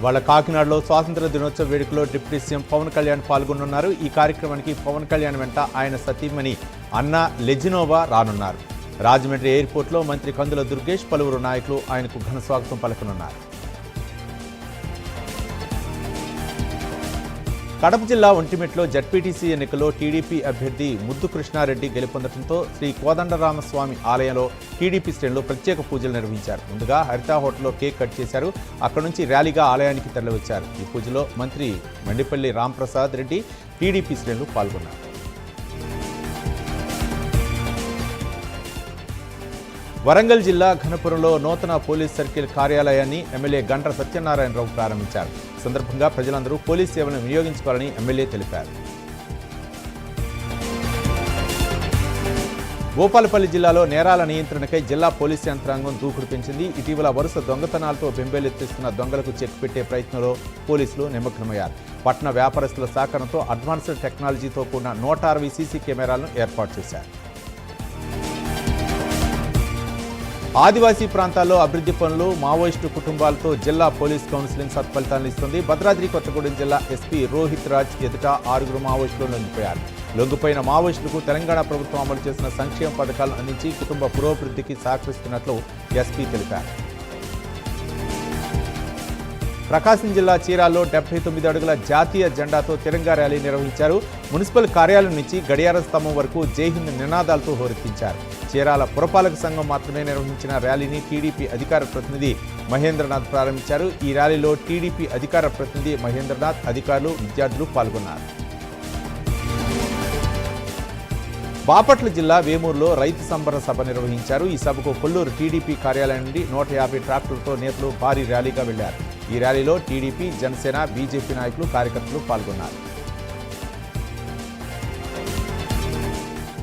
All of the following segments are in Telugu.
వాళ్ళ కాకినాడలో స్వాతంత్ర దినోత్సవ వేడుకలో డిప్యూటీ సీఎం పవన్ కళ్యాణ్ పాల్గొనున్నారు. ఈ కార్యక్రమానికి పవన్ కళ్యాణ్ వెంట ఆయన సతీమణి అన్నా లెజినోవా రానున్నారు. రాజమండ్రి ఎయిర్పోర్ట్లో మంత్రి కందుల దుర్గేష్, పలువురు నాయకులు ఆయనకు ఘన స్వాగతం పలకనున్నారు. కడప జిల్లా ఒంటిమిట్టలో జడ్పీటీసీ ఎన్నికల్లో టీడీపీ అభ్యర్థి ముద్దు కృష్ణారెడ్డి గెలుపొందడంతో శ్రీ కోదండరామస్వామి ఆలయంలో టీడీపీ శ్రేణులు ప్రత్యేక పూజలు నిర్వహించారు. ముందుగా హరిత హోటల్లో కేక్ కట్ చేశారు. అక్కడి నుంచి ర్యాలీగా ఆలయానికి తరలివచ్చారు. ఈ పూజలో మంత్రి మండిపల్లి రాంప్రసాద్ రెడ్డి, టీడీపీ శ్రేణులు పాల్గొన్నారు. వరంగల్ జిల్లా ఘనపురంలో నూతన పోలీస్ సర్కిల్ కార్యాలయాన్ని ఎమ్మెల్యే గండ్ర సత్యనారాయణరావు ప్రారంభించారు. సందర్భంగా ప్రజలందరూ పోలీస్ సేవలను వినియోగించుకోవాలని ఎమ్మెల్యే తెలిపారు. భూపాలపల్లి జిల్లాలో నేరాల నియంత్రణకై జిల్లా పోలీస్ యంత్రాంగం దూకుడు పెంచింది. ఇటీవల వరుస దొంగతనాలతో బెంబేలెత్తిస్తున్న దొంగలకు చెక్ పెట్టే ప్రయత్నంలో పోలీసులు నిమగ్నమయ్యారు. పట్టణ వ్యాపారస్తుల సహకారంతో అడ్వాన్స్డ్ టెక్నాలజీతో కూడిన 160 సీసీ కెమెరాలను ఏర్పాటు చేశారు. ఆదివాసీ ప్రాంతాల్లో అభివృద్ధి పనులు, మావోయిస్టు కుటుంబాలతో జిల్లా పోలీస్ కౌన్సిలింగ్ సత్ఫలితాలను ఇస్తుంది. భద్రాద్రి కొత్తగూడెం జిల్లా ఎస్పీ రోహిత్ రాజ్ ఎదుట 6 మావోయిస్టులు లొంగిపోయారు. లొంగిపోయిన మావోయిస్టులకు తెలంగాణ ప్రభుత్వం అమలు చేసిన సంక్షేమ పథకాలను అందించి కుటుంబ పురోభివృద్ధికి సహకరిస్తున్నట్లు ఎస్పీ తెలిపారు. ప్రకాశం జిల్లా చీరాల్లో 79 అడుగుల జాతీయ జెండాతో తిరంగా ర్యాలీ నిర్వహించారు. మున్సిపల్ కార్యాలయం నుంచి గడియార స్తంభం వరకు జైహింద్ నినాదాలతో హోరెత్తించారు. చీరాల పురపాలక సంఘం మాత్రమే నిర్వహించిన ర్యాలీని టీడీపీ అధికార ప్రతినిధి మహేంద్రనాథ్ ప్రారంభించారు. ఈ ర్యాలీలో టీడీపీ అధికార ప్రతినిధి మహేంద్రనాథ్, అధికారులు, విద్యార్థులు పాల్గొన్నారు. బాపట్ల జిల్లా వేమూరులో రైతు సంబర సభ నిర్వహించారు. ఈ సభకు కొల్లూరు టీడీపీ కార్యాలయం నుండి 150 ట్రాక్టర్లతో నేతలు భారీ ర్యాలీగా వెళ్లారు. ఈ ర్యాలీలో టీడీపీ, జనసేన, బీజేపీ నాయకులు, కార్యకర్తలు పాల్గొన్నారు.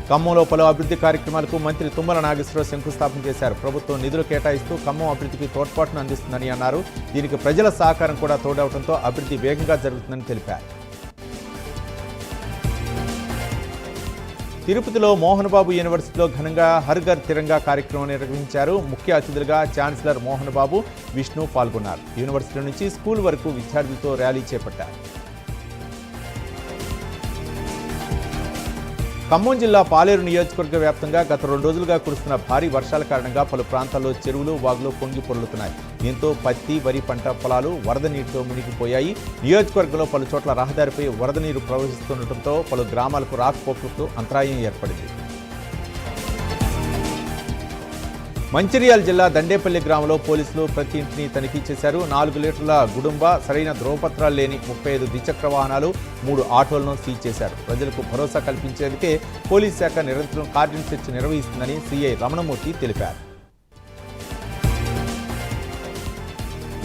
ఖమ్మంలో పలు అభివృద్ధి కార్యక్రమాలకు మంత్రి తుమ్మల నాగేశ్వరరావు శంకుస్థాపన చేశారు. ప్రభుత్వం నిధులు కేటాయిస్తూ ఖమ్మం అభివృద్ధికి తోడ్పాటును అందిస్తుందని అన్నారు. దీనికి ప్రజల సహకారం కూడా తోడవడంతో అభివృద్ధి వేగంగా జరుగుతుందని తెలిపారు. తిరుపతిలో మోహన్ బాబు యూనివర్సిటీలో ఘనంగా హర్ ఘర్ తిరంగా కార్యక్రమం నిర్వహించారు. ముఖ్య అతిథులుగా ఛాన్సలర్ మోహన్ బాబు, విష్ణు పాల్గొన్నారు. యూనివర్సిటీ నుంచి స్కూల్ వరకు విద్యార్థులతో ర్యాలీ చేపట్టారు. ఖమ్మం జిల్లా పాలేరు నియోజకవర్గ వ్యాప్తంగా గత 2 రోజులుగా కురుస్తున్న భారీ వర్షాల కారణంగా పలు ప్రాంతాల్లో చెరువులు, వాగులు పొంగి పొర్లుతున్నాయి. దీంతో పత్తి, వరి పంట పొలాలు వరద నీటితో మునిగిపోయాయి. నియోజకవర్గంలో పలు చోట్ల రహదారిపై వరద నీరు ప్రవహిస్తుండటంతో పలు గ్రామాలకు రాకపోకలకు అంతరాయం ఏర్పడింది. మంచిర్యాల జిల్లా దండేపల్లి గ్రామంలో పోలీసులు ప్రతి ఇంటిని తనిఖీ చేశారు. 4 లీటర్ల గుడుంబ, సరైన ధ్రువపత్రాలు లేని 35 ద్విచక్ర వాహనాలు, 3 ఆటోలను సీజ్ చేశారు. ప్రజలకు భరోసా కల్పించేందుకే పోలీస్ శాఖ నిరంతరం కార్డన్ సెర్చ్ నిర్వహిస్తుందని సీఐ రమణమూర్తి తెలిపారు.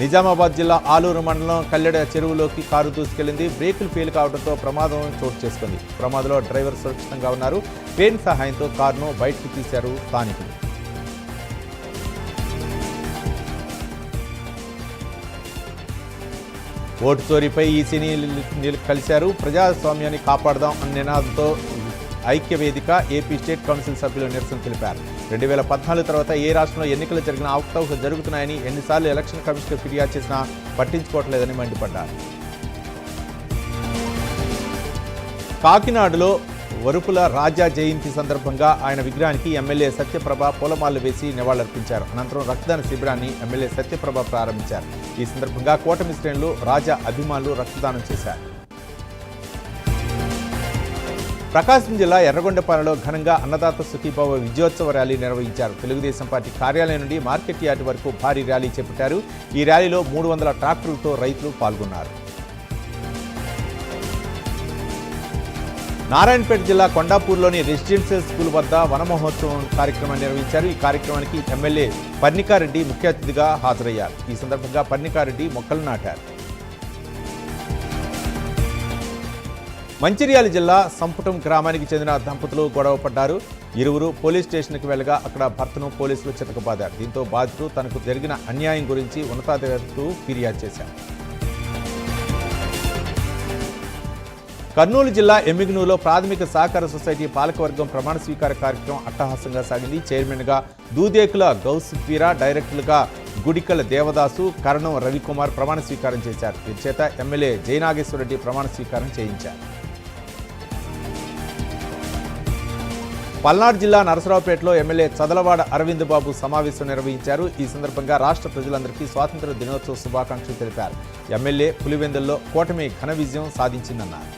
నిజామాబాద్ జిల్లా ఆలూరు మండలం కల్లెడ చెరువులోకి కారు దూసుకెళ్లింది. బ్రేకులు ఫెయిల్ కావడంతో ప్రమాదం చోటు చేసుకుంది. ప్రమాదంలో డ్రైవర్ సురక్షితంగా ఉన్నారు. క్రేన్ సహాయంతో కారును బయటకు తీశారు స్థానికులు. ఓటు చోరీపై ఈసీని కలిశారు. ప్రజాస్వామ్యాన్ని కాపాడదాం అన్న నినాదంతో ఐక్యవేదిక, ఏపీ స్టేట్ కౌన్సిల్ సభ్యులు నిరసన తెలిపారు. 2014 తర్వాత ఏ రాష్ట్రంలో ఎన్నికలు జరిగిన అవకతవకలు జరుగుతున్నాయని ఎన్నిసార్లు ఎలక్షన్ కమిషన్ ఫిర్యాదు చేసినా పట్టించుకోవట్లేదని మండిపడ్డారు. కాకినాడలో వరుపుల రాజా జయంతి సందర్భంగా ఆయన విగ్రహానికి ఎమ్మెల్యే సత్యప్రభ పూలమాలలు వేసి నివాళులర్పించారు. అనంతరం రక్తదాన శిబిరాన్ని ఎమ్మెల్యే సత్యప్రభ ప్రారంభించారు. ఈ సందర్భంగా కూటమి శ్రేణులు, రాజా అభిమానులు రక్తదానం చేశారు. ప్రకాశం జిల్లా ఎర్రగొండపాలెంలో ఘనంగా అన్నదాత సుఖీభావ విజయోత్సవ ర్యాలీ నిర్వహించారు. తెలుగుదేశం పార్టీ కార్యాలయం నుండి మార్కెట్ యార్డ్ వరకు భారీ ర్యాలీ చేపట్టారు. ఈ ర్యాలీలో 300 ట్రాక్టర్లతో రైతులు పాల్గొన్నారు. నారాయణపేట జిల్లా కొండాపూర్లోని రెసిడెన్షియల్ స్కూల్ వద్ద వన మహోత్సవం కార్యక్రమాన్ని నిర్వహించారు. ఈ కార్యక్రమానికి ఎమ్మెల్యే పర్ణికారెడ్డి ముఖ్య అతిథిగా హాజరయ్యారు. ఈ సందర్భంగా పర్ణికారెడ్డి మొక్కలు నాటారు. మంచిర్యాల జిల్లా సంపుటం గ్రామానికి చెందిన దంపతులు గొడవ పడ్డారు. ఇరువురు పోలీస్ స్టేషన్కి వెళ్ళగా అక్కడ భర్తను పోలీసులు చితకబాదారు. దీంతో బాధితుడు తనకు జరిగిన అన్యాయం గురించి ఉన్నతాధికారులకు ఫిర్యాదు చేశారు. కర్నూలు జిల్లా ఎమ్మిగనూరులో ప్రాథమిక సహకార సొసైటీ పాలకవర్గం ప్రమాణ స్వీకార కార్యక్రమం అట్టహాసంగా సాగింది. చైర్మన్గా దూదేకుల గౌస్ పీరా, డైరెక్టర్లుగా గుడికల దేవదాసు, కరణం రవికుమార్ ప్రమాణ స్వీకారం చేశారు. వీరి చేత ఎమ్మెల్యే జయనాగేశ్వరరెడ్డి ప్రమాణ స్వీకారం చేయించారు. పల్నాడు జిల్లా నరసరావుపేటలో ఎమ్మెల్యే చదలవాడ అరవింద్ బాబు సమావేశం నిర్వహించారు. ఈ సందర్భంగా రాష్ట్ర ప్రజలందరికీ స్వాతంత్ర దినోత్సవ శుభాకాంక్షలు తెలిపారు. ఎమ్మెల్యే పులివెందుల్లో కూటమి ఘన విజయం సాధించిందన్నారు.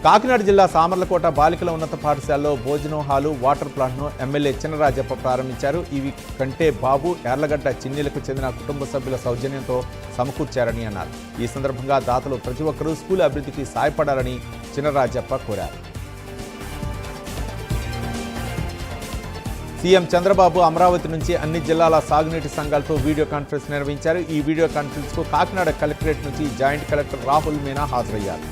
కాకినాడ జిల్లా సామర్లకోట బాలికల ఉన్నత పాఠశాలలో భోజనం హాలు, వాటర్ ప్లాంట్ను ఎమ్మెల్యే చినరాజప్ప ప్రారంభించారు. ఇవి కంటే బాబు, యార్లగడ్డ చిన్నీలకు చెందిన కుటుంబ సభ్యుల సౌజన్యంతో సమకూర్చారని అన్నారు. ఈ సందర్భంగా దాతలు ప్రతి ఒక్కరూ స్కూల్ అభివృద్ధికి సాయపడాలని చినరాజప్ప కోరారు. సీఎం చంద్రబాబు అమరావతి నుంచి అన్ని జిల్లాల సాగునీటి సంఘాలతో వీడియో కాన్ఫరెన్స్ నిర్వహించారు. ఈ వీడియో కాన్ఫరెన్స్కు కాకినాడ కలెక్టరేట్ నుంచి జాయింట్ కలెక్టర్ రాహుల్ మీనా హాజరయ్యారు.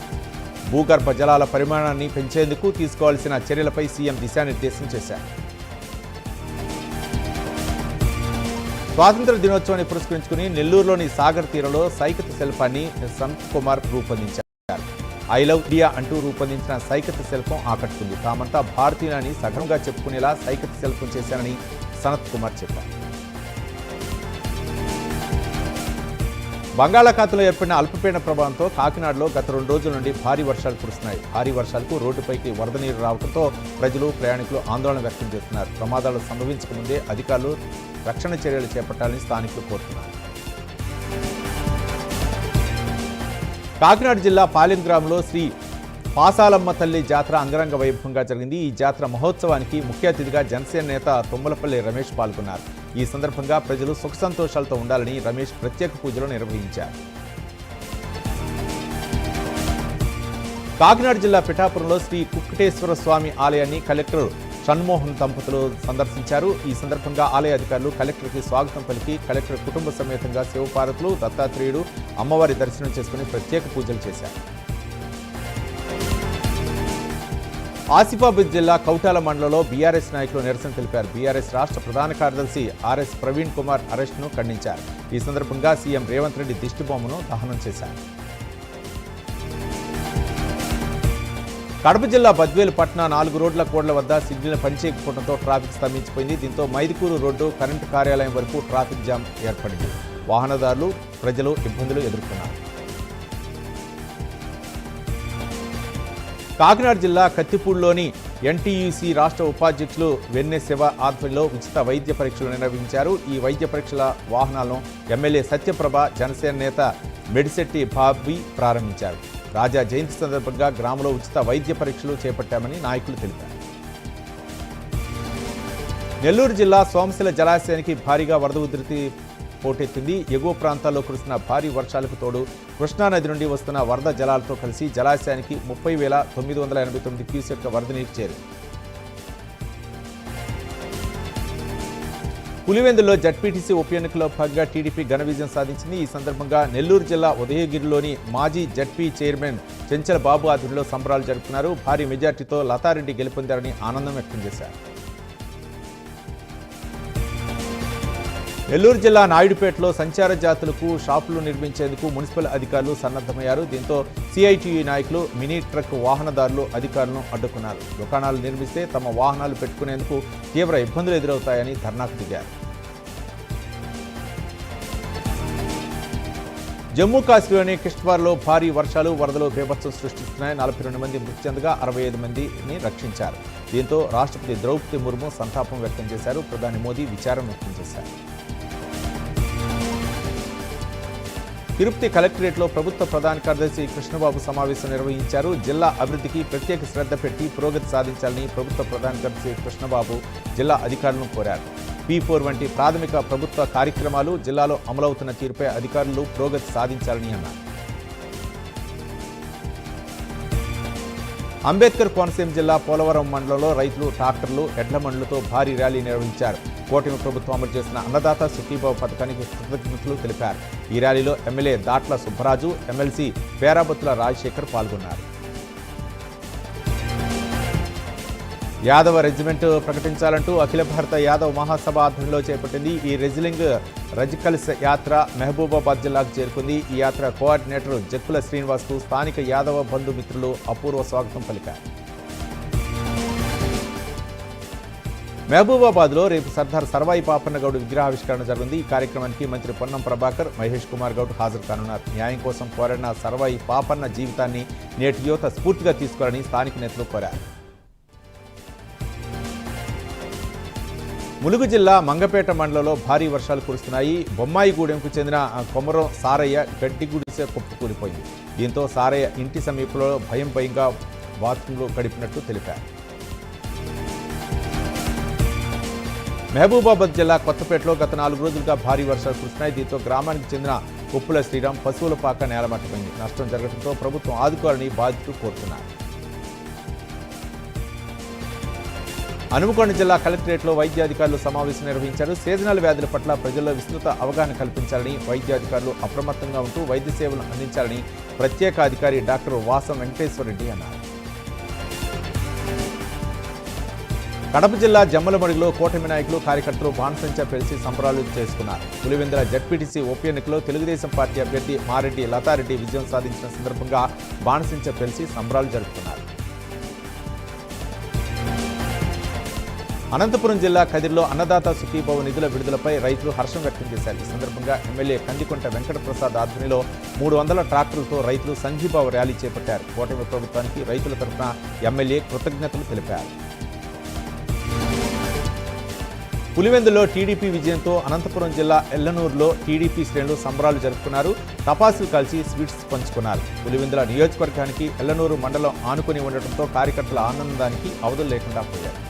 భూగర్భ జలాల పరిమాణాన్ని పెంచేందుకు తీసుకోవాల్సిన చర్యలపై సీఎం దిశానిర్దేశం చేశారు. స్వాతంత్ర దినోత్సవాన్ని పురస్కరించుకుని నెల్లూరులోని సాగర్ తీరంలో సైకత శిల్పాన్ని సంత్ కుమార్ రూపొందించారు. ఐ లవ్ ఇండియా అంటూ రూపొందించిన సైకత శిల్పం ఆకట్టుకుంది. తామంతా భారతీయులని సగంగా చెప్పుకునేలా సైకత శిల్పం చేశారని సనత్ కుమార్ చెప్పారు. బంగాళాఖాతంలో ఏర్పడిన అల్పపీడన ప్రభావంతో కాకినాడలో గత 2 రోజుల నుండి భారీ వర్షాలు కురుస్తున్నాయి. భారీ వర్షాలకు రోడ్డుపైకి వరద నీరు రావడంతో ప్రజలు, ప్రయాణికులు ఆందోళన వ్యక్తం చేస్తున్నారు. ప్రమాదాలు సంభవించకముందే అధికారులు రక్షణ చర్యలు చేపట్టాలని స్థానికులు కోరుతున్నారు. కాకినాడ జిల్లా పాలెం గ్రామంలో శ్రీ పాసాలమ్మ తల్లి జాతర అంగరంగ వైభవంగా జరిగింది. ఈ జాతర మహోత్సవానికి ముఖ్య అతిథిగా జనసేన నేత తుమ్మలపల్లి రమేష్ పాల్గొన్నారు. ఈ సందర్భంగా ప్రజలు సుఖ సంతోషాలతో ఉండాలని రమేష్ ప్రత్యేక పూజలు నిర్వహించారు. కాకినాడ జిల్లా పిఠాపురంలో శ్రీ కుక్కటేశ్వర స్వామి ఆలయాన్ని కలెక్టర్ షణ్మోహన్ దంపతులు సందర్శించారు. ఈ సందర్భంగా ఆలయ అధికారులు కలెక్టర్కి స్వాగతం పలికి కలెక్టర్ కుటుంబ సమేతంగా శివపార్వతులు, దత్తాత్రేయుడు, అమ్మవారి దర్శనం చేసుకుని ప్రత్యేక పూజలు చేశారు. ఆసిఫాబాద్ జిల్లా కౌటాల మండలంలో బీఆర్ఎస్ నాయకులు నిరసన తెలిపారు. బీఆర్ఎస్ రాష్ట్ర ప్రధాన కార్యదర్శి ఆర్ఎస్ ప్రవీణ్ కుమార్ అరెస్టును ఖండించారు. ఈ సందర్భంగా సీఎం రేవంత్ రెడ్డి దిష్టిబొమ్మను దహనం చేశారు. కడప జిల్లా బద్వేలు పట్న 4 రోడ్ల కోడ్ల వద్ద సిగ్నల్ పనిచేయకపోవడంతో ట్రాఫిక్ స్తంభించిపోయింది. దీంతో మైదుకూరు రోడ్డు, కరెంటు కార్యాలయం వరకు ట్రాఫిక్ జామ్ ఏర్పడింది. వాహనదారులు, ప్రజలు ఇబ్బందులు ఎదుర్కొన్నారు. కాకినాడ జిల్లా కత్తిపూడిలోని ఎన్టీయూసీ రాష్ట్ర ఉపాధ్యక్షులు వెన్నె శివ ఆధ్వర్యంలో ఉచిత వైద్య పరీక్షలు నిర్వహించారు. ఈ వైద్య పరీక్షల వాహనాలను ఎమ్మెల్యే సత్యప్రభ, జనసేన నేత మెడిశెట్టి బాబీ ప్రారంభించారు. రాజా జయంతి సందర్భంగా గ్రామంలో ఉచిత వైద్య పరీక్షలు చేపట్టామని నాయకులు తెలిపారు. నెల్లూరు జిల్లా సోమశిల జలాశయానికి భారీగా వరద ఉధృతి పోటెత్తింది. ఎగువ ప్రాంతాల్లో కురుస్తున్న భారీ వర్షాలకు తోడు కృష్ణానది నుండి వస్తున్న వరద జలాలతో కలిసి జలాశయానికి 30,989 క్యూసెక్ల వరద నీరు చేరింది. పులివెందుల్లో జడ్పీటీసీ ఉప ఎన్నికల్లో భాగంగా టీడీపీ ఘన విజయం సాధించింది. ఈ సందర్భంగా నెల్లూరు జిల్లా ఉదయగిరిలోని మాజీ జడ్పీ చైర్మన్ చెంచల బాబు ఆధ్వర్యంలో సంబరాలు జరుపుకున్నారు. భారీ మెజార్టీతో లతారెడ్డి గెలుపొందారని ఆనందం వ్యక్తం చేశారు. నెల్లూరు జిల్లా నాయుడుపేటలో సంచార జాతులకు షాపులు నిర్మించేందుకు మున్సిపల్ అధికారులు సన్నద్ధమయ్యారు. దీంతో సిఐటియు నాయకులు, మినీ ట్రక్ వాహనదారులు అధికారులను అడ్డుకున్నారు. దుకాణాలు నిర్మిస్తే తమ వాహనాలు పెట్టుకునేందుకు తీవ్ర ఇబ్బందులు ఎదురవుతాయని ధర్నాకు దిగారు. జమ్మూ కాశ్మీర్లోని కిష్ట్వార్లో భారీ వర్షాలు, వరదలు బీభత్సం సృష్టిస్తున్నాయి. 42 మంది మృతి చెందగా 65 మందిని రక్షించారు. దీంతో రాష్ట్రపతి ద్రౌపది ముర్ము సంతాపం వ్యక్తం చేశారు. ప్రధాని మోదీ విచారం వ్యక్తం చేశారు. తిరుపతి కలెక్టరేట్లో ప్రభుత్వ ప్రధాన కార్యదర్శి కృష్ణబాబు సమావేశం నిర్వహించారు. జిల్లా అభివృద్ధికి ప్రత్యేక శ్రద్ధ పెట్టి పురోగతి సాధించాలని ప్రభుత్వ ప్రధాన కార్యదర్శి కృష్ణబాబు జిల్లా అధికారులను కోరారు. P4 వంటి ప్రాథమిక ప్రభుత్వ కార్యక్రమాలు జిల్లాలో అమలవుతున్న తీరుపై అధికారులు పురోగతి సాధించాలని అన్నారు. అంబేద్కర్ కోనసీమ జిల్లా పోలవరం మండలంలో రైతులు ట్రాక్టర్లు, ఎడ్ల బండ్లతో భారీ ర్యాలీ నిర్వహించారు. కూటమి ప్రభుత్వం అమలు చేసిన అన్నదాత సుఖీభావ పథకానికి కృతజ్ఞతలు తెలిపారు. ఈ ర్యాలీలో ఎమ్మెల్యే దాట్ల సుబ్బరాజు, ఎమ్మెల్సీ పేరాబత్తుల రాజశేఖర్ పాల్గొన్నారు. యాదవ రెజిమెంట్ ప్రకటించాలంటూ అఖిల భారత యాదవ్ మహాసభ ఆధ్వర్యంలో చేపట్టింది. ఈ రెజిలింగ్ రజికల్స్ యాత్ర మహబూబాబాద్ జిల్లాకు చేరుకుంది. ఈ యాత్ర కోఆర్డినేటర్ జక్కుల శ్రీనివాస్కు స్థానిక యాదవ బంధుమిత్రులు అపూర్వ స్వాగతం పలికారు. మహబూబాబాద్లో రేపు సర్దార్ సర్వాయి పాపన్న గౌడ్ విగ్రహావిష్కరణ జరిగింది. ఈ కార్యక్రమానికి మంత్రి పొన్నం ప్రభాకర్, మహేష్ కుమార్ గౌడ్ హాజరు కానున్నారు. న్యాయం కోసం పోరాడిన సర్వాయి పాపన్న జీవితాన్ని నేటి యువత స్ఫూర్తిగా తీసుకోవాలని స్థానిక నేతలు కోరారు. ములుగు జిల్లా మంగపేట మండలంలో భారీ వర్షాలు కురుస్తున్నాయి. బొమ్మాయిగూడెంకు చెందిన కొమరం సారయ్య గడ్డి గుడిసె కుప్పకూలిపోయింది. దీంతో సారయ్య ఇంటి సమీపంలో భయంగా బాత్రూంలో గడిపినట్టు తెలిపారు. మహబూబాబాద్ జిల్లా కొత్తపేటలో గత 4 రోజులుగా భారీ వర్షాలు కురుస్తున్నాయి. దీంతో గ్రామానికి చెందిన ఉప్పుల శ్రీరామ్ పశువుల పాక నేలమట్టమైంది. నష్టం జరగడంతో ప్రభుత్వం ఆదుకోవాలని బాధితులు కోరుతున్నారు. హనుమకొండ జిల్లా కలెక్టరేట్లో వైద్యాధికారులు సమావేశం నిర్వహించారు. సీజనల్ వ్యాధుల పట్ల ప్రజల్లో విస్తృత అవగాహన కల్పించాలని, వైద్యాధికారులు అప్రమత్తంగా ఉంటూ వైద్య సేవలు అందించాలని ప్రత్యేక అధికారి డాక్టర్ వాసం వెంకటేశ్వరరెడ్డి అన్నారు. కడప జిల్లా జమ్మలమడుగులో కూటమి నాయకులు, కార్యకర్తలు బాణసంచా పేల్చి సంబరాలు చేసుకున్నారు. పులివెందుల జడ్పీటీసీ ఉప ఎన్నికలో తెలుగుదేశం పార్టీ అభ్యర్థి మారెడ్డి లతారెడ్డి విజయం సాధించిన సందర్భంగా బాణసంచా పేల్చి సంబరాలు జరుపుకున్నారు. అనంతపురం జిల్లా కదిరిలో అన్నదాత సుఖీభవ నిధుల విడుదలపై రైతులు హర్షం వ్యక్తం చేశారు. ఈ సందర్భంగా ఎమ్మెల్యే కందికొంట వెంకటప్రసాద్ ఆధ్వర్యంలో 300 ట్రాక్టర్లతో రైతులు సంఘీభావ ర్యాలీ చేపట్టారు. కూటమి ప్రభుత్వానికి రైతుల తరఫున ఎమ్మెల్యే కృతజ్ఞతలు తెలిపారు. పులివెందులో టీడీపీ విజయంతో అనంతపురం జిల్లా ఎల్లనూరులో టీడీపీ శ్రేణులు సంబరాలు జరుపుకున్నారు. టపాసులు కాల్చి స్వీట్స్ పంచుకున్నారు. పులివెందుల నియోజకవర్గానికి ఎల్లనూరు మండలం ఆనుకుని ఉండటంతో కార్యకర్తల ఆనందానికి అవధులు లేకుండా పోయారు.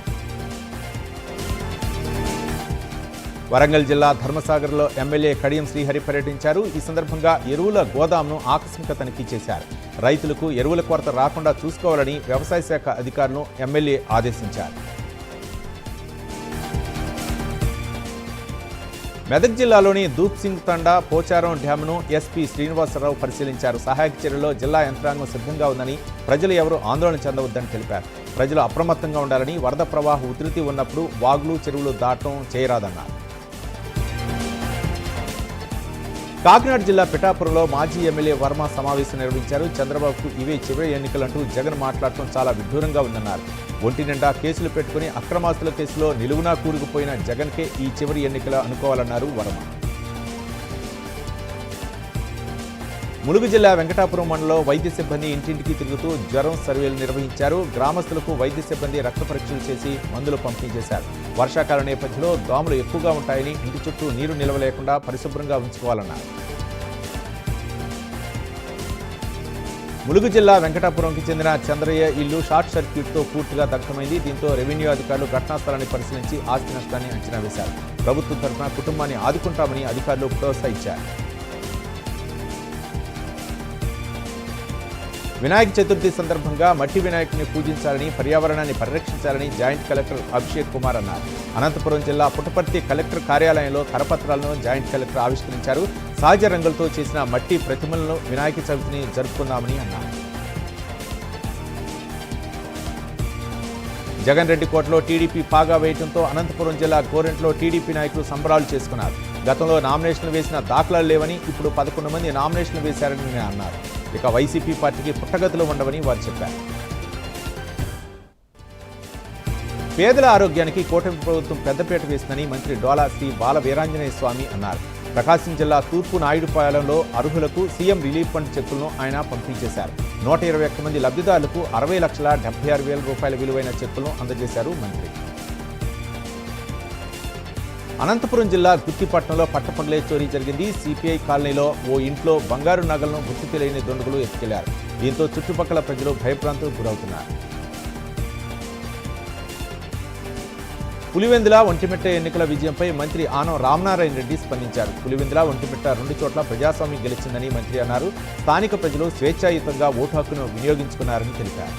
వరంగల్ జిల్లా ధర్మసాగర్లో ఎమ్మెల్యే కడియం శ్రీహరి పర్యటించారు. ఈ సందర్భంగా ఎరువుల గోదాంను ఆకస్మిక తనిఖీ చేశారు. రైతులకు ఎరువుల కొరత రాకుండా చూసుకోవాలని వ్యవసాయ శాఖ అధికారులను ఎమ్మెల్యే ఆదేశించారు. మెదక్ జిల్లాలోని దూప్ సింగ్ తండా పోచారం డ్యామ్ను ఎస్పీ శ్రీనివాసరావు పరిశీలించారు. సహాయక చర్యల్లో జిల్లా యంత్రాంగం సిద్ధంగా ఉందని, ప్రజలు ఎవరూ ఆందోళన చెందవద్దని తెలిపారు. ప్రజలు అప్రమత్తంగా ఉండాలని, వరద ప్రవాహ ఉధృతి ఉన్నప్పుడు వాగులు, చెరువులు దాటం చేయరాదన్నారు. కాకినాడ జిల్లా పిఠాపురంలో మాజీ ఎమ్మెల్యే వర్మ సమావేశం నిర్వహించారు. చంద్రబాబుకు ఇవే చివరి ఎన్నికలంటూ జగన్ మాట్లాడటం చాలా విడ్డూరంగా ఉందన్నారు. ఒంటి నిండా కేసులు పెట్టుకుని అక్రమాస్తుల కేసులో నిలువునా కూరుకుపోయిన జగన్కే ఈ చివరి ఎన్నికలు అనుకోవాలన్నారు వర్మ. ములుగు జిల్లా వెంకటాపురం మండలంలో వైద్య సిబ్బంది ఇంటింటికి తిరుగుతూ జ్వరం సర్వేలు నిర్వహించారు. గ్రామస్తులకు వైద్య సిబ్బంది రక్త పరీక్షలు చేసి మందులు పంపిణీ చేశారు. వర్షాకాల నేపథ్యంలో దోమలు ఎక్కువగా ఉంటాయని ఇంటి చుట్టూ నీరు నిల్వ లేకుండా పరిశుభ్రంగా ఉంచుకోవాలన్నారు. ములుగు జిల్లా వెంకటాపురంకి చెందిన చంద్రయ్య ఇల్లు షార్ట్ సర్క్యూట్తో పూర్తిగా దగ్ధమైంది. దీంతో రెవెన్యూ అధికారులు ఘటనా స్థలాన్ని పరిశీలించి ఆస్తి నష్టాన్ని అంచనా వేశారు. ప్రభుత్వం తరఫున కుటుంబాన్ని ఆదుకుంటామని అధికారులు భరోసా ఇచ్చారు. వినాయక చతుర్థి సందర్భంగా మట్టి వినాయకుడిని పూజించాలని, పర్యావరణాన్ని పరిరక్షించాలని జాయింట్ కలెక్టర్ అభిషేక్ కుమార్ అన్నారు. అనంతపురం జిల్లా పుట్టపర్తి కలెక్టర్ కార్యాలయంలో కరపత్రాలను జాయింట్ కలెక్టర్ ఆవిష్కరించారు. సహజ రంగులతో చేసిన మట్టి ప్రతిమలను వినాయక చవితిని జరుపుకుందామని అన్నారు. జగన్ రెడ్డి కోటలో టీడీపీ పాగా వేయడంతో అనంతపురం జిల్లా గోరెంట్లో టీడీపీ నాయకులు సంబరాలు చేసుకున్నారు. గతంలో నామినేషన్లు వేసిన దాఖలాలు లేవని, ఇప్పుడు 11 మంది నామినేషన్లు వేశారని అన్నారు. ఇక వైసీపీ పార్టీకి పుట్టగతులు ఉండవని వారు చెప్పారు. పేదల ఆరోగ్యానికి కూటమి ప్రభుత్వం పెద్దపీట వేసిందని మంత్రి డోలా శ్రీ బాల వీరాంజనేయ స్వామి అన్నారు. ప్రకాశం జిల్లా తూర్పు నాయుడుపాలెంలో అర్హులకు సీఎం రిలీఫ్ ఫండ్ చెక్కులను ఆయన పంపిణీ చేశారు. 121 మంది లబ్ధిదారులకు 60,76,000 రూపాయల విలువైన చెక్కులను అందజేశారు మంత్రి. అనంతపురం జిల్లా గుత్తిపట్నంలో పట్టపగలే చోరీ జరిగింది. సిపిఐ కాలనీలో ఓ ఇంట్లో బంగారు నగలను గుర్తు తెలియని దుండగులు ఎత్తుకెళ్లారు. దీంతో చుట్టుపక్కల ప్రజలు భయభ్రాంతులకు గురవుతున్నారు. పులివెందుల ఒంటిమిట్ట ఎన్నికల విజయంపై మంత్రి ఆనం రామనారాయణ రెడ్డి స్పందించారు. పులివెందుల ఒంటిమిట్ట 2 చోట్ల ప్రజాస్వామ్యం గెలిచిందని మంత్రి అన్నారు. స్థానిక ప్రజలు స్వేచ్ఛాయుతంగా ఓటు హక్కును వినియోగించుకున్నారని తెలిపారు.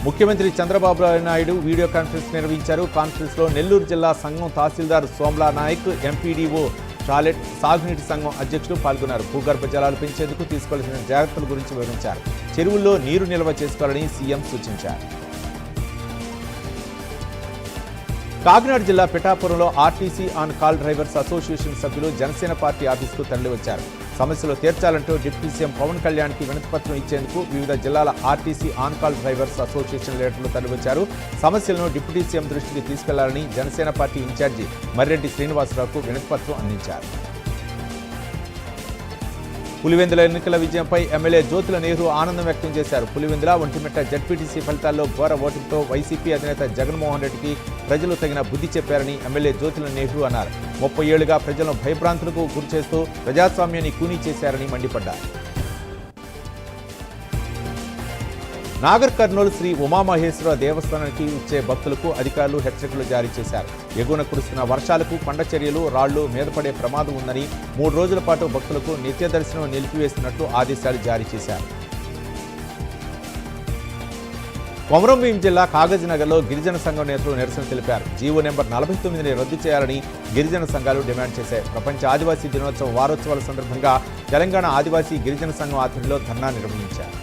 ముఖ్యమంత్రి చంద్రబాబు నాయుడు వీడియో కాన్ఫరెన్స్ నిర్వహించారు. కాన్ఫరెన్స్లో నెల్లూరు జిల్లా సంఘం తహసీల్దార్ సోమ్లా నాయక్, ఎంపీడీఓ చాలెట్, సాగునీటి సంఘం అధ్యక్షులు పాల్గొన్నారు. భూగర్భ జలాలు పెంచేందుకు తీసుకోవాల్సిన జాగ్రత్తల గురించి వివరించారు. చెరువుల్లో నీరు నిల్వ చేసుకోవాలని సీఎం సూచించారు. కాకినాడ జిల్లా పిఠాపురంలో RTC on call drivers association సభ్యులు జనసేన పార్టీ ఆఫీసుకు తరలివచ్చారు. సమస్యలు తీర్చాలంటూ డిప్యూటీ సీఎం పవన్ కళ్యాణ్కి వినతిపత్రం ఇచ్చేందుకు వివిధ జిల్లాల RTC on call drivers association లీడర్లు తరలివచ్చారు. సమస్యలను డిప్యూటీ సీఎం దృష్టికి తీసుకెళ్లాలని జనసేన పార్టీ ఇన్ఛార్జి మర్రెడ్డి శ్రీనివాసరావుకు వినతిపత్రం అందించారు. పులివెందుల ఎన్నికల విజయంపై ఎమ్మెల్యే జ్యోతుల నెహ్రూ ఆనందం వ్యక్తం చేశారు. పులివెందుల ఒంటిమిట్ట జడ్పీటీసీ ఫలితాల్లో ఘోర ఓటింగ్తో వైసీపీ అధినేత జగన్మోహన్ రెడ్డికి ప్రజలు తగిన బుద్ధి చెప్పారని ఎమ్మెల్యే జ్యోతుల నెహ్రూ అన్నారు. 30 ఏళ్లుగా ప్రజలను భయభ్రాంతులకు గురిచేస్తూ ప్రజాస్వామ్యాన్ని కూనీ చేశారని మండిపడ్డారు. నాగర్ కర్నూలు శ్రీ ఉమామహేశ్వర దేవస్థానానికి వచ్చే భక్తులకు అధికారులు హెచ్చరికలు జారీ చేశారు. ఎగువన కురుస్తున్న వర్షాలకు కొండచర్యలు, రాళ్లు మీదపడే ప్రమాదం ఉందని 3 రోజుల పాటు భక్తులకు నిత్య దర్శనం నిలిపివేస్తున్నట్లు ఆదేశాలు జారీ చేశారు. కొమరంభీం జిల్లా కాగజ్నగర్లో గిరిజన సంఘం నేతలు నిరసన తెలిపారు. జీవో నెంబర్ 49ని రద్దు చేయాలని గిరిజన సంఘాలు డిమాండ్ చేశాయి. ప్రపంచ ఆదివాసీ దినోత్సవ వారోత్సవాల సందర్భంగా తెలంగాణ ఆదివాసీ గిరిజన సంఘం ఆధ్వర్యంలో ధర్నా నిర్వహించారు.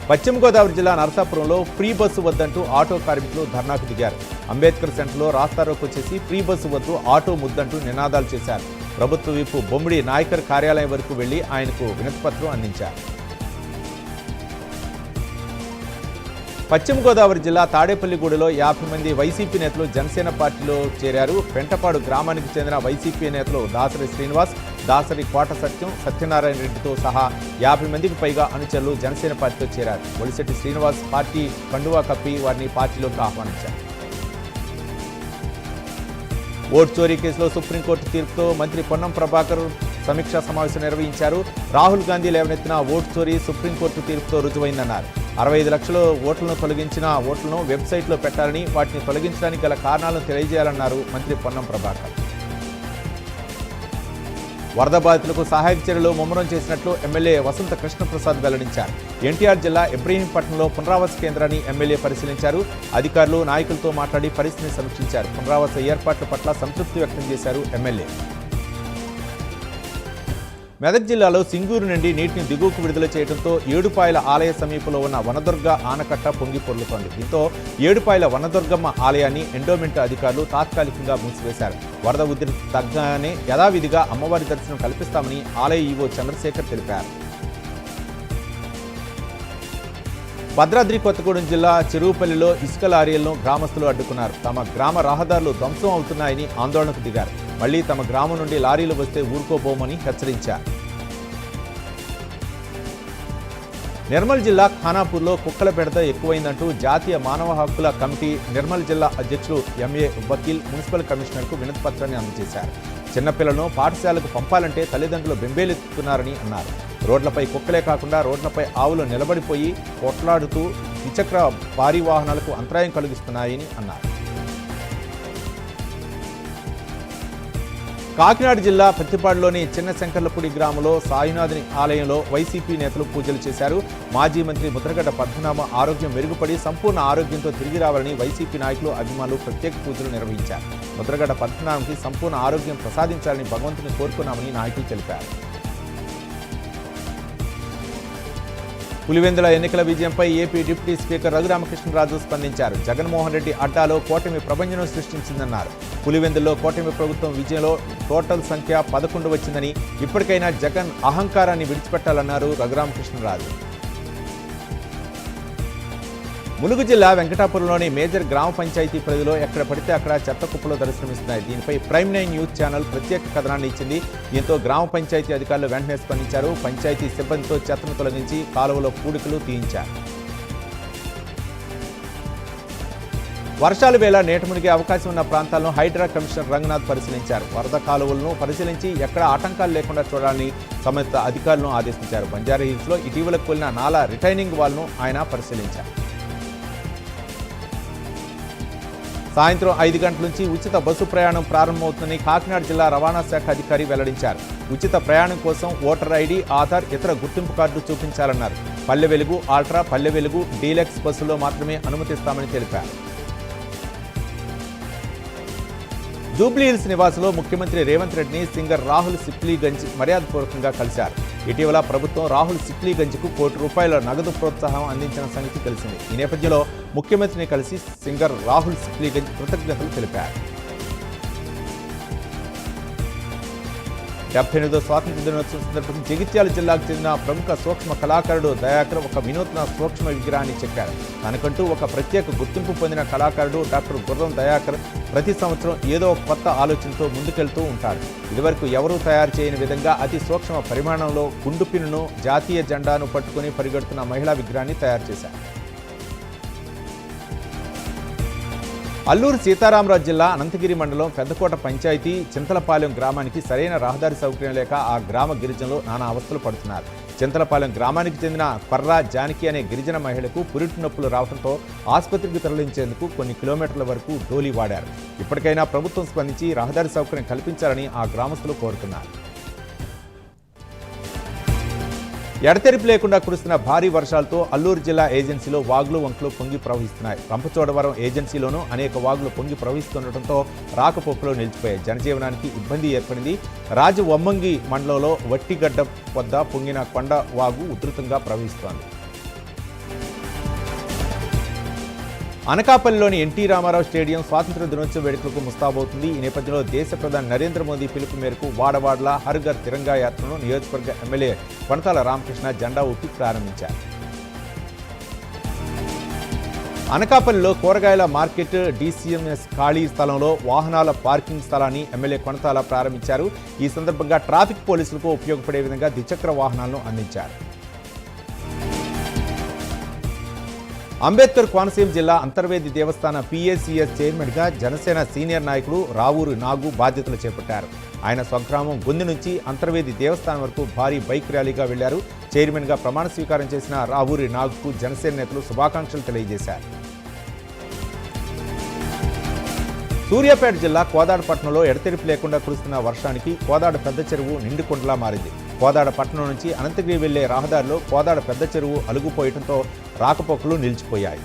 పశ్చిమ గోదావరి జిల్లా నరసాపురంలో ఫ్రీ బస్సు వద్దంటూ ఆటో కార్మికులు ధర్నాకు దిగారు. అంబేద్కర్ సెంటర్లో రాస్తారోకు వచ్చేసి ఫ్రీ బస్సు వద్దు, ఆటో ముద్దంటూ నినాదాలు చేశారు. ప్రభుత్వ విప్ బొమ్మిడి నాయకర్ కార్యాలయం వరకు వెళ్లి ఆయనకు వినతిపత్రం అందించారు. పశ్చిమ గోదావరి జిల్లా తాడేపల్లిగూడలో 50 మంది వైసీపీ నేతలు జనసేన పార్టీలో చేరారు. పెంటపాడు గ్రామానికి చెందిన వైసీపీ నేతలు దాసరి శ్రీనివాస్, దాసరి కోట సత్యం, సత్యనారాయణ రెడ్డితో సహా 50 మందికి పైగా అనుచరులు జనసేన పార్టీలో చేరారు. ఒలిశెట్టి శ్రీనివాస్ పార్టీ కండువా కప్పి వారిని పార్టీలోకి ఆహ్వానించారు. ఓటు చోరీ కేసులో సుప్రీంకోర్టు తీర్పుతో మంత్రి పొన్నం ప్రభాకర్ సమీక్షా సమావేశం నిర్వహించారు. రాహుల్ గాంధీ లేవనెత్తిన ఓటు చోరీ సుప్రీంకోర్టు తీర్పుతో రుజువైందన్నారు. 65 లక్షల ఓట్లను తొలగించిన ఓట్లను వెబ్సైట్లో పెట్టాలని, వాటిని తొలగించడానికి గల కారణాలను తెలియజేయాలన్నారు మంత్రి పొన్నం ప్రభాకర్. వరద బాధితులకు సహాయక చర్యలు ముమ్మరం చేసినట్లు ఎమ్మెల్యే వసంత కృష్ణప్రసాద్ వెల్లడించారు. ఎన్టీఆర్ జిల్లా ఇబ్రహీంపట్నంలో పునరావాస కేంద్రాన్ని ఎమ్మెల్యే పరిశీలించారు. అధికారులు, నాయకులతో మాట్లాడి పరిస్థితిని సమీక్షించారు. పునరావాస ఏర్పాట్ల పట్ల సంతృప్తి వ్యక్తం చేశారు ఎమ్మెల్యే. మెదక్ జిల్లాలో సింగూరు నుండి నీటిని దిగువకు విడుదల చేయడంతో ఏడుపాయల ఆలయ సమీపంలో ఉన్న వనదుర్గ ఆనకట్ట పొంగి పొర్లుతోంది. దీంతో ఏడుపాయల వనదుర్గమ్మ ఆలయాన్ని ఎండోమెంట్ అధికారులు తాత్కాలికంగా మూసివేశారు. వరద ఉధృతి తగ్గగానే యథావిధిగా అమ్మవారి దర్శనం కల్పిస్తామని ఆలయ ఈవో చంద్రశేఖర్ తెలిపారు. భద్రాద్రి కొత్తగూడెం జిల్లా చెరువుపల్లిలో ఇసుక లారీలను గ్రామస్తులు అడ్డుకున్నారు. తమ గ్రామ రహదారులు ధ్వంసం అవుతున్నాయని ఆందోళనకు దిగారు. మళ్లీ తమ గ్రామం నుండి లారీలు వస్తే ఊరుకోబోమని హెచ్చరించారు. నిర్మల్ జిల్లా ఖానాపూర్లో కుక్కల బెడద ఎక్కువైందంటూ జాతీయ మానవ హక్కుల కమిటీ నిర్మల్ జిల్లా అధ్యక్షులు ఎంఏ వకీల్ మున్సిపల్ కమిషనర్కు వినతిపత్రాన్ని అందజేశారు. చిన్నపిల్లలను పాఠశాలకు పంపాలంటే తల్లిదండ్రులు బెంబేలెత్తుతున్నారని అన్నారు. రోడ్లపై కుక్కలే కాకుండా రోడ్లపై ఆవులు నిలబడిపోయి కొట్లాడుతూ ద్విచక్ర భారీ వాహనాలకు అంతరాయం కలిగిస్తున్నాయని అన్నారు. కాకినాడ జిల్లా పత్తిపాడులోని చిన్న శంకర్లపూడి గ్రామంలో సాయినాథుని ఆలయంలో వైసీపీ నేతలు పూజలు చేశారు. మాజీ మంత్రి ముద్రగడ్డ పద్మనాభ ఆరోగ్యం మెరుగుపడి సంపూర్ణ ఆరోగ్యంతో తిరిగి రావాలని వైసీపీ నాయకులు, అభిమానులు ప్రత్యేక పూజలు నిర్వహించారు. ముద్రగడ్డ పద్మనాభంకి సంపూర్ణ ఆరోగ్యం ప్రసాదించాలని భగవంతుని కోరుకున్నామని నాయకులు తెలిపారు. పులివెందుల ఎన్నికల విజయంపై ఏపీ డిప్యూటీ స్పీకర్ రఘురామకృష్ణరాజు స్పందించారు. జగన్మోహన్ రెడ్డి అడ్డాలో కూటమి ప్రభంజనం సృష్టించిందన్నారు. పులివెందుల్లో కూటమి ప్రభుత్వం విజయంలో టోటల్ సంఖ్య 11 వచ్చిందని, ఇప్పటికైనా జగన్ అహంకారాన్ని విడిచిపెట్టాలన్నారు రఘురామకృష్ణరాజు. ములుగు జిల్లా వెంకటాపురంలోని మేజర్ గ్రామ పంచాయతీ పరిధిలో ఎక్కడ పడితే అక్కడ చెత్త కుప్పలు దర్శనమిస్తున్నాయి. దీనిపై ప్రైమ్ 9 న్యూస్ ఛానల్ ప్రత్యేక కథనాన్ని ఇచ్చింది. దీంతో గ్రామ పంచాయతీ అధికారులు వెంటనే స్పందించారు. పంచాయతీ సిబ్బందితో చెత్తను తొలగించి కాలువలో పూడికలు తీయించారు. వర్షాల వేళ నీట మునిగే అవకాశం ఉన్న ప్రాంతాలను హైడ్రా కమిషనర్ రంగనాథ్ పరిశీలించారు. వరద కాలువలను పరిశీలించి ఎక్కడ ఆటంకాలు లేకుండా చూడాలని సంబంధిత అధికారులను ఆదేశించారు. బంజారాహిల్స్లో ఇటీవల కూలిన నాలా రిటైనింగ్ వాల్ను ఆయన పరిశీలించారు. సాయంత్రం 5 గంటల నుంచి ఉచిత బస్సు ప్రయాణం ప్రారంభమవుతుందని కాకినాడ జిల్లా రవాణా శాఖ అధికారి వెల్లడించారు. ఉచిత ప్రయాణం కోసం ఓటర్ ఐడి, ఆధార్, ఇతర గుర్తింపు card చూపించాలన్నారు. Palle Velugu, ultra, Palle Velugu, deluxe బస్సులో మాత్రమే అనుమతిస్తామని తెలిపారు. జూబ్లీహిల్స్ నివాసంలో ముఖ్యమంత్రి రేవంత్ రెడ్డిని సింగర్ రాహుల్ సిప్లీగంజ్ మర్యాదపూర్వకంగా కలిశారు. ఇటీవల ప్రభుత్వం రాహుల్ సిప్లీగంజ్కు ₹1 కోటి నగదు ప్రోత్సాహం అందించిన సంగతి తెలిసింది. ఈ నేపథ్యంలో ముఖ్యమంత్రిని కలిసి సింగర్ రాహుల్ సిప్లీగంజ్ కృతజ్ఞతలు తెలిపారు. 78వ స్వాతంత్ర దినోత్సవం సందర్భంగా జగిత్యాల జిల్లాకు చెందిన ప్రముఖ సూక్ష్మ కళాకారుడు దయాకర్ ఒక వినూత్న సూక్ష్మ విగ్రహాన్ని చెక్కారు. తనకంటూ ఒక ప్రత్యేక గుర్తింపు పొందిన కళాకారుడు డాక్టర్ గుర్రం దయాకర్ ప్రతి సంవత్సరం ఏదో ఒక కొత్త ఆలోచనతో ముందుకెళ్తూ ఉంటాడు. ఇదివరకు ఎవరూ తయారు చేయని విధంగా అతి సూక్ష్మ పరిమాణంలో గుండు పిన్నును, జాతీయ జెండాను పట్టుకుని పరిగెడుతున్న మహిళా విగ్రహాన్ని తయారు చేశారు. అల్లూరు సీతారామరాజు జిల్లా అనంతగిరి మండలం పెద్దకోట పంచాయతీ చింతలపాలెం గ్రామానికి సరైన రహదారి సౌకర్యం లేక ఆ గ్రామ గిరిజనులు నానా అవస్థలు పడుతున్నారు. చింతలపాలెం గ్రామానికి చెందిన కొర్రా జానకి అనే గిరిజన మహిళకు పురిటి నొప్పులు రావడంతో ఆసుపత్రికి తరలించేందుకు కొన్ని కిలోమీటర్ల వరకు డోలీ వాడారు. ఇప్పటికైనా ప్రభుత్వం స్పందించి రహదారి సౌకర్యం కల్పించాలని ఆ గ్రామస్తులు కోరుతున్నారు. ఎడతెరిపి లేకుండా కురుస్తున్న భారీ వర్షాలతో అల్లూరు జిల్లా ఏజెన్సీలో వాగులు వంకలు పొంగి ప్రవహిస్తున్నాయి. రంపచోడవరం ఏజెన్సీలోనూ అనేక వాగులు పొంగి ప్రవహిస్తుండటంతో రాకపోకలు నిలిచిపోయాయి. జనజీవనానికి ఇబ్బంది ఏర్పడింది. రాజవొమ్మంగి మండలంలో వట్టిగడ్డ వద్ద పొంగిన కొండ వాగు ఉధృతంగా ప్రవహిస్తోంది. అనకాపల్లిలోని ఎన్టీ రామారావు స్టేడియం స్వాతంత్ర దినోత్సవ వేడుకలకు ముస్తాబవుతుంది. ఈ నేపథ్యంలో దేశ ప్రధాని నరేంద్ర మోదీ పిలుపు మేరకు వాడవాడల హర్ ఘర్ తిరంగా యాత్రను నియోజకవర్గ ఎమ్మెల్యే కొనతాల రామకృష్ణ జెండా ఊపి ప్రారంభించారు. అనకాపల్లిలో కూరగాయల మార్కెట్ డీసీఎంఎస్ ఖాళీ స్థలంలో వాహనాల పార్కింగ్ స్థలాన్ని ఎమ్మెల్యే కొనతాల ప్రారంభించారు. ఈ సందర్భంగా ట్రాఫిక్ పోలీసులకు ఉపయోగపడే విధంగా ద్విచక్ర వాహనాలను అందించారు. అంబేద్కర్ కోనసీమ జిల్లా అంతర్వేది దేవస్థాన PACS చైర్మన్గా జనసేన సీనియర్ నాయకుడు రావూరు నాగు బాధ్యతలు చేపట్టారు. ఆయన స్వగ్రామం గొంది నుంచి అంతర్వేది దేవస్థానం వరకు భారీ బైక్ ర్యాలీగా వెళ్లారు. చైర్మన్గా ప్రమాణ స్వీకారం చేసిన రావూరి నాగుకు జనసేన నేతలు శుభాకాంక్షలు తెలియజేశారు. సూర్యాపేట జిల్లా కోదాడ పట్టణంలో ఎడతెరిపి లేకుండా కురుస్తున్న వర్షానికి కోదాడ పెద్ద చెరువు నిండుకొండలా మారింది. కోదాడ పట్టణం నుంచి అనంతగిరి వెళ్లే రహదారిలో కోదాడ పెద్ద చెరువు అలుగుపోయడంతో రాకపోకలు నిలిచిపోయాయి.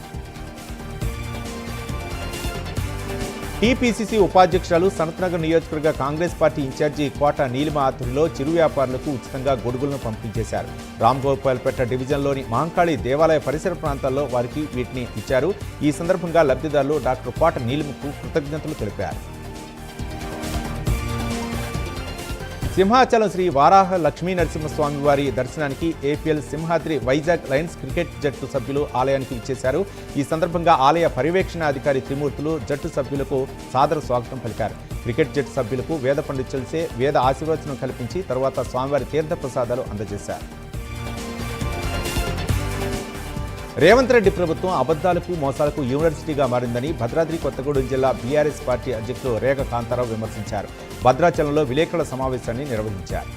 TPCC ఉపాధ్యక్షురాలు సనత్నగర్ నియోజకవర్గ కాంగ్రెస్ పార్టీ ఇన్ఛార్జి కోట నీలిమ ఆధ్వర్యంలో చిరు వ్యాపారులకు ఉచితంగా గొడుగులను పంపించేశారు. రామ్గోపాల్పేట డివిజన్లోని మహంకాళి దేవాలయ పరిసర ప్రాంతాల్లో వారికి వీటిని ఇచ్చారు. ఈ సందర్భంగా లబ్ధిదారులు డాక్టర్ కోట నీలిమకు కృతజ్ఞతలు తెలిపారు. సింహాచలం శ్రీ వారాహ లక్ష్మీ నరసింహస్వామి వారి దర్శనానికి APL Simhadri Vizag Lions cricket జట్టు సభ్యులు ఆలయానికి ఇచ్చేశారు. ఈ సందర్భంగా ఆలయ పర్యవేక్షణ అధికారి త్రిమూర్తులు జట్టు సభ్యులకు సాదర స్వాగతం పలికారు. క్రికెట్ జట్టు సభ్యులకు వేద పండితులచే వేద ఆశీర్వచనం కల్పించి తర్వాత స్వామివారి తీర్థ ప్రసాదాలు అందజేశారు. రేవంత్ రెడ్డి ప్రభుత్వం అబద్ధాలకు మోసాలకు యూనివర్సిటీగా మారిందని భద్రాద్రి కొత్తగూడెం జిల్లా BRS పార్టీ అధ్యక్షులు రేగ కాంతారావు విమర్శించారు. భద్రాచలంలో విలేకరుల సమావేశాన్ని నిర్వహించారు.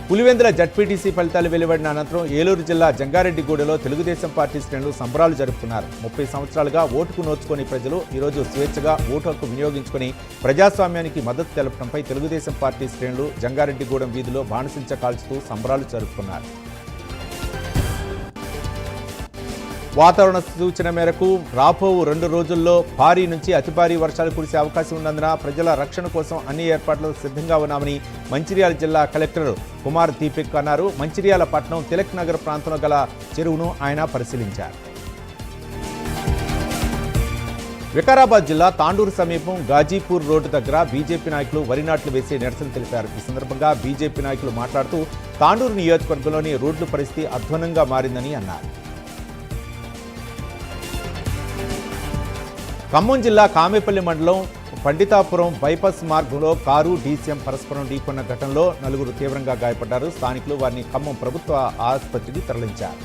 పులివెందుల జడ్పీటీసీ ఫలితాలు వెలువడిన అనంతరం ఏలూరు జిల్లా జంగారెడ్డిగూడలో తెలుగుదేశం పార్టీ శ్రేణులు సంబరాలు జరుపుకున్నారు. 30 సంవత్సరాలుగా ఓటుకు నోచుకొని ప్రజలు ఈరోజు స్వేచ్ఛగా ఓటు హక్కు వినియోగించుకుని ప్రజాస్వామ్యానికి మద్దతు తెలపడంపై తెలుగుదేశం పార్టీ శ్రేణులు జంగారెడ్డిగూడెం వీధిలో బాణసించ కాల్చుతూ సంబరాలు జరుపుకున్నారు. వాతావరణ సూచన మేరకు రాబో 2 రోజుల్లో భారీ నుంచి అతి భారీ వర్షాలు కురిసే అవకాశం ఉన్నందున ప్రజల రక్షణ కోసం అన్ని ఏర్పాట్లు సిద్ధంగా ఉన్నామని మంచిర్యాల జిల్లా కలెక్టర్ కుమార్ దీపిక్ అన్నారు. మంచిర్యాల పట్టణం తిలక్ నగర్ ప్రాంతంలో గల చెరువును ఆయన పరిశీలించారు. వికారాబాద్ జిల్లా తాండూరు సమీపం గాజీపూర్ రోడ్డు దగ్గర బీజేపీ నాయకులు వరి నాట్లు వేసి నిరసన తెలిపారు. ఈ సందర్భంగా బీజేపీ నాయకులు మాట్లాడుతూ తాండూరు నియోజకవర్గంలోని రోడ్ల పరిస్థితి అధ్వాన్నంగా మారిందని అన్నారు. ఖమ్మం జిల్లా కామేపల్లి మండలం పండితాపురం బైపాస్ మార్గంలో కారు DCM పరస్పరం ఢీకొన్న ఘటనలో 4 తీవ్రంగా గాయపడ్డారు. స్థానికులు వారిని ఖమ్మం ప్రభుత్వ ఆసుపత్రికి తరలించారు.